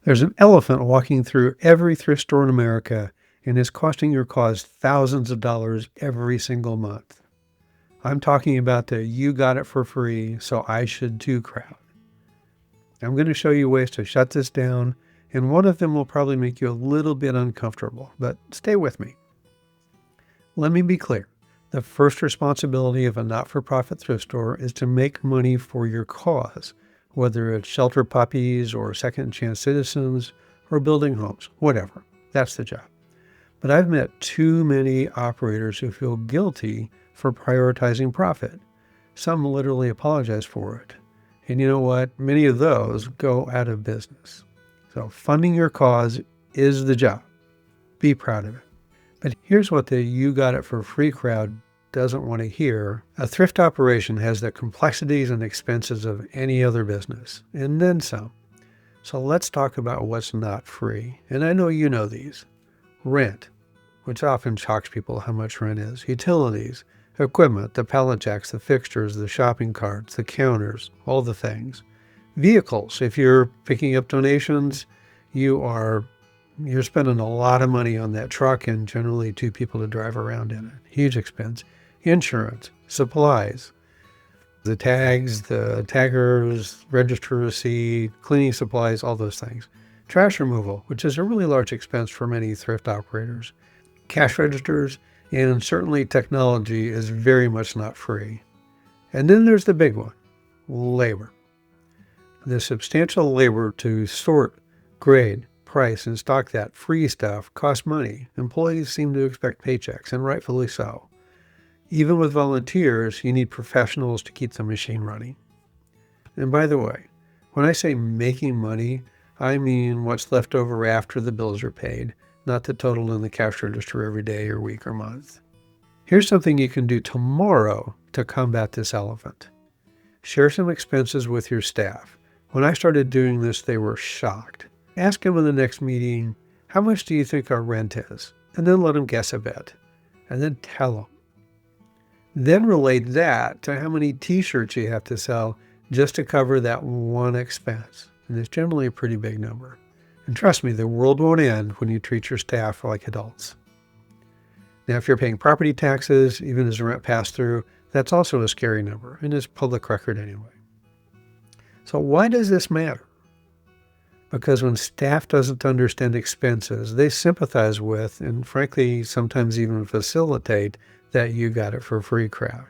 There's an elephant walking through every thrift store in America and is costing your cause thousands of dollars every single month. I'm talking about the "you got it for free, so I should too" crowd. I'm going to show you ways to shut this down, and one of them will probably make you a little bit uncomfortable, but stay with me. Let me be clear. The first responsibility of a not-for-profit thrift store is to make money for your cause, whether it's shelter puppies or second chance citizens or building homes, whatever. That's the job. But I've met too many operators who feel guilty for prioritizing profit. Some literally apologize for it. And you know what? Many of those go out of business. So funding your cause is the job. Be proud of it. But here's what the "you got it for free" crowd doesn't want to hear. A thrift operation has the complexities and expenses of any other business, and then some. So let's talk about what's not free. And I know you know these. Rent, which often shocks people how much rent is. Utilities, equipment, the pallet jacks, the fixtures, the shopping carts, the counters, all the things. Vehicles, if you're picking up donations, you're spending a lot of money on that truck and generally two people to drive around in it. Huge expense. Insurance, supplies, the tags, the taggers, register receipt, cleaning supplies, all those things. Trash removal, which is a really large expense for many thrift operators. Cash registers, and certainly technology is very much not free. And then there's the big one, labor. The substantial labor to sort, grade, price, and stock that free stuff costs money. Employees seem to expect paychecks, and rightfully so. Even with volunteers, you need professionals to keep the machine running. And by the way, when I say making money, I mean what's left over after the bills are paid, not the total in the cash register every day or week or month. Here's something you can do tomorrow to combat this elephant. Share some expenses with your staff. When I started doing this, they were shocked. Ask them in the next meeting, "How much do you think our rent is?" And then let them guess a bit. And then tell them. Then relate that to how many t-shirts you have to sell just to cover that one expense. And it's generally a pretty big number. And trust me, the world won't end when you treat your staff like adults. Now, if you're paying property taxes, even as a rent pass-through, that's also a scary number, and it's public record anyway. So why does this matter? Because when staff doesn't understand expenses, they sympathize with, and frankly, sometimes even facilitate, that "you got it for free" crowd.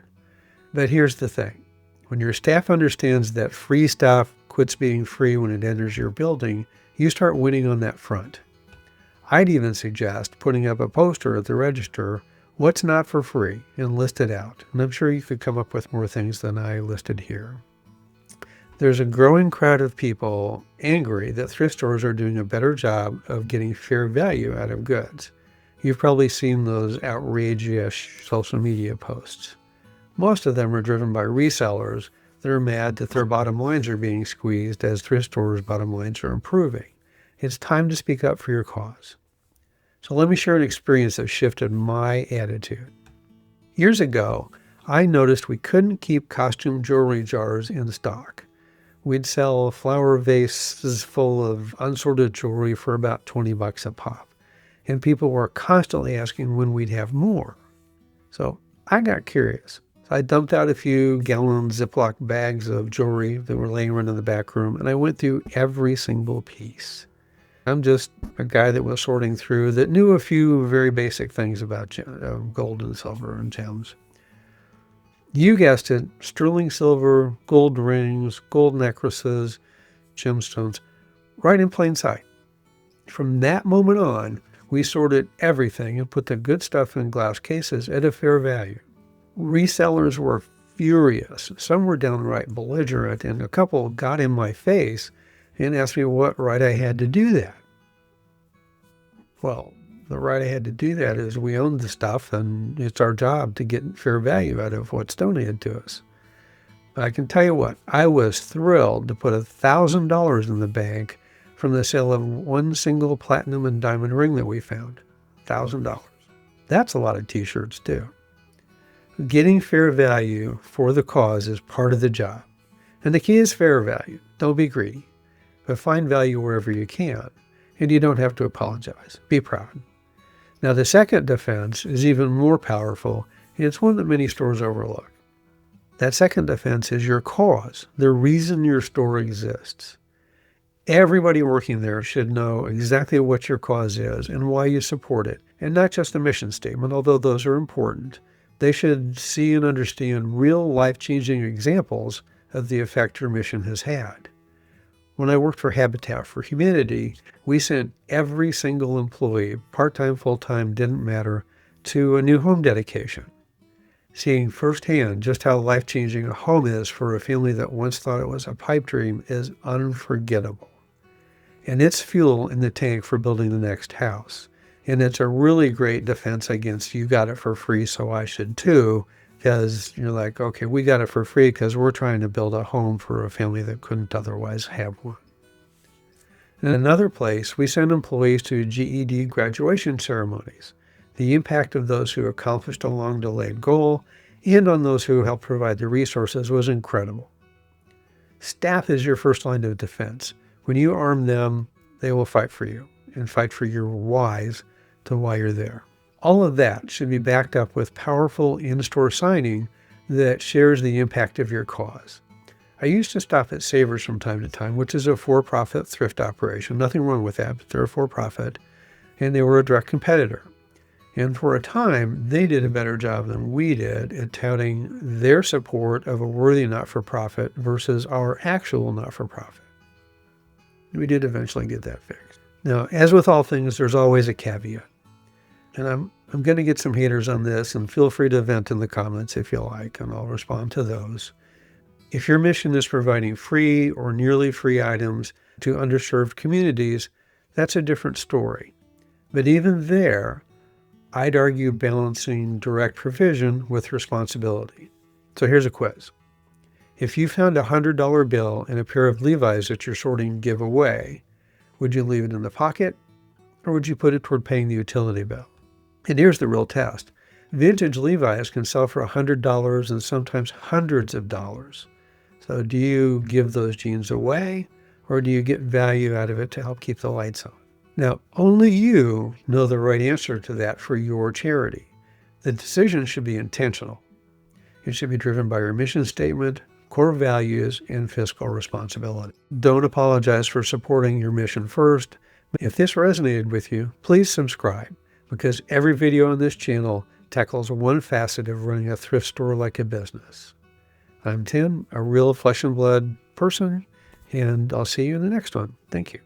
But here's the thing. When your staff understands that free stuff quits being free when it enters your building, you start winning on that front. I'd even suggest putting up a poster at the register, "What's not for free?" and list it out. And I'm sure you could come up with more things than I listed here. There's a growing crowd of people angry that thrift stores are doing a better job of getting fair value out of goods. You've probably seen those outrageous social media posts. Most of them are driven by resellers that are mad that their bottom lines are being squeezed as thrift stores' bottom lines are improving. It's time to speak up for your cause. So let me share an experience that shifted my attitude. Years ago, I noticed we couldn't keep costume jewelry jars in stock. We'd sell flower vases full of unsorted jewelry for about $20 a pop. And people were constantly asking when we'd have more. So I got curious. So I dumped out a few gallon Ziploc bags of jewelry that were laying around in the back room, and I went through every single piece. I'm just a guy that was sorting through that knew a few very basic things about gold and silver and gems. You guessed it, sterling silver, gold rings, gold necklaces, gemstones, right in plain sight. From that moment on, we sorted everything and put the good stuff in glass cases at a fair value. Resellers were furious. Some were downright belligerent, and a couple got in my face and asked me what right I had to do that. Well, the right I had to do that is we own the stuff, and it's our job to get fair value out of what's donated to us. But I can tell you what, I was thrilled to put $1,000 in the bank from the sale of one single platinum and diamond ring that we found. $1,000. That's a lot of t-shirts too. Getting fair value for the cause is part of the job. And the key is fair value. Don't be greedy. but find value wherever you can, and you don't have to apologize. Be proud. Now, the second defense is even more powerful, and it's one that many stores overlook. That second defense is your cause, the reason your store exists. Everybody working there should know exactly what your cause is and why you support it, and not just a mission statement, although those are important. They should see and understand real life-changing examples of the effect your mission has had. When I worked for Habitat for Humanity, we sent every single employee, part-time, full-time, didn't matter, to a new home dedication. Seeing firsthand just how life-changing a home is for a family that once thought it was a pipe dream is unforgettable. And it's fuel in the tank for building the next house. And it's a really great defense against you got it for free, so I should too, because you're like, okay, we got it for free because we're trying to build a home for a family that couldn't otherwise have one. In another place, we send employees to GED graduation ceremonies. The impact of those who accomplished a long-delayed goal and on those who helped provide the resources was incredible. Staff is your first line of defense. When you arm them, they will fight for you and fight for your whys to why you're there. All of that should be backed up with powerful in-store signing that shares the impact of your cause. I used to stop at Savers from time to time, which is a for-profit thrift operation. Nothing wrong with that, but they're a for-profit, and they were a direct competitor. And for a time, they did a better job than we did at touting their support of a worthy not-for-profit versus our actual not-for-profit. We did eventually get that fixed. Now, as with all things, there's always a caveat. And I'm going to get some haters on this, and feel free to vent in the comments if you like, and I'll respond to those. If your mission is providing free or nearly free items to underserved communities, that's a different story. But even there, I'd argue balancing direct provision with responsibility. So here's a quiz. If you found a $100 bill and a pair of Levi's that you're sorting to give away, would you leave it in the pocket, or would you put it toward paying the utility bill? And here's the real test. Vintage Levi's can sell for $100 and sometimes hundreds of dollars. So do you give those jeans away, or do you get value out of it to help keep the lights on? Now, only you know the right answer to that for your charity. The decision should be intentional. It should be driven by your mission statement, core values, and fiscal responsibility. Don't apologize for supporting your mission first. If this resonated with you, please subscribe, because every video on this channel tackles one facet of running a thrift store like a business. I'm Tim, a real flesh and blood person, and I'll see you in the next one. Thank you.